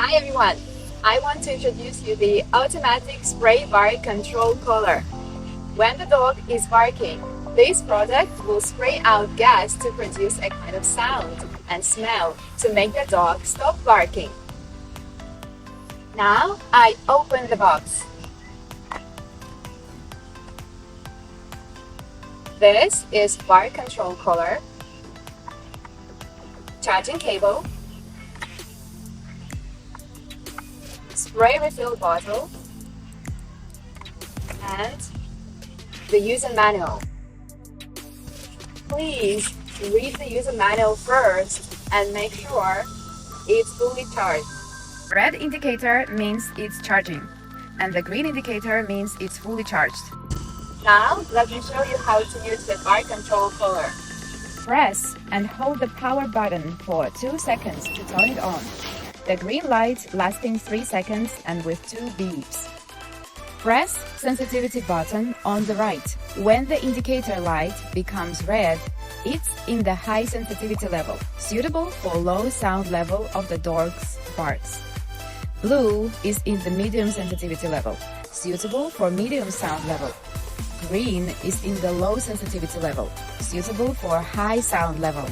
Hi everyone! I want to introduce you the automatic spray bark control collar. When the dog is barking, this product will spray out gas to produce a kind of sound and smell to make the dog stop barking. Now I open the box. This is bark control collar, charging cable, spray refill bottle, and the user manual. Please read the user manual first and make sure it's fully charged. Red indicator means it's charging, and the green indicator means it's fully charged. Now, let me show you how to use the bark control collar. Press and hold the power button for 2 seconds to turn it on. The green light lasting 3 seconds and with 2 beeps. Press sensitivity button on the right. When the indicator light becomes red, it's in the high sensitivity level, suitable for low sound level of the dog's barks. Blue is in the medium sensitivity level, suitable for medium sound level. Green is in the low sensitivity level, suitable for high sound level.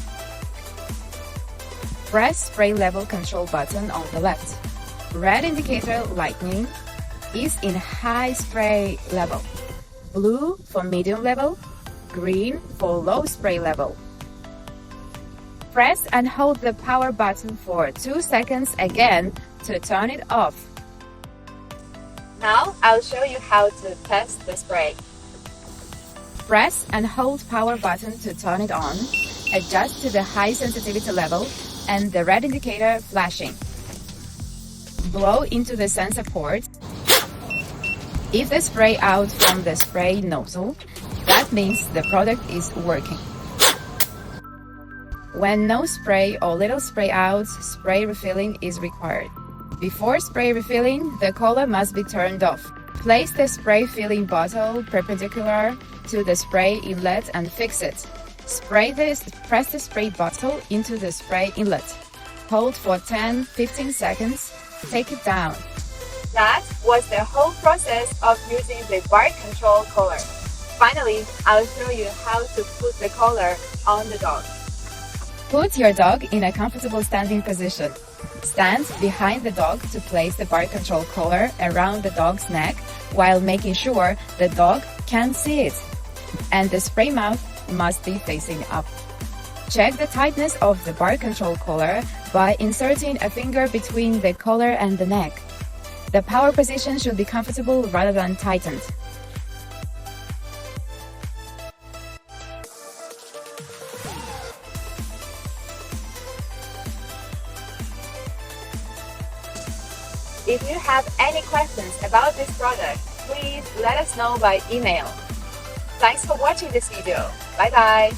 Press spray level control button on the left. Red indicator lightning is in high spray level. Blue for medium level, green for low spray level. Press and hold the power button for 2 seconds again to turn it off. Now I'll show you how to test the spray. Press and hold power button to turn it on. Adjust to the high sensitivity level and the red indicator flashing. Blow into the sensor port. If the spray out from the spray nozzle, that means the product is working. When no spray or little spray out, spray refilling is required. Before spray refilling, the collar must be turned off. Place the spray filling bottle perpendicular to the spray inlet and fix it. Press the spray bottle into the spray inlet. Hold for 10-15 seconds. Take it down. That was the whole process of using the bark control collar. Finally, I'll show you how to put the collar on the dog. Put your dog in a comfortable standing position. Stand behind the dog to place the bark control collar around the dog's neck while making sure the dog can see it. And the spray mouth must be facing up. Check the tightness of the bark control collar by inserting a finger between the collar and the neck. The power position should be comfortable rather than tightened. If you have any questions about this product, please let us know by email. Thanks for watching this video. Bye bye.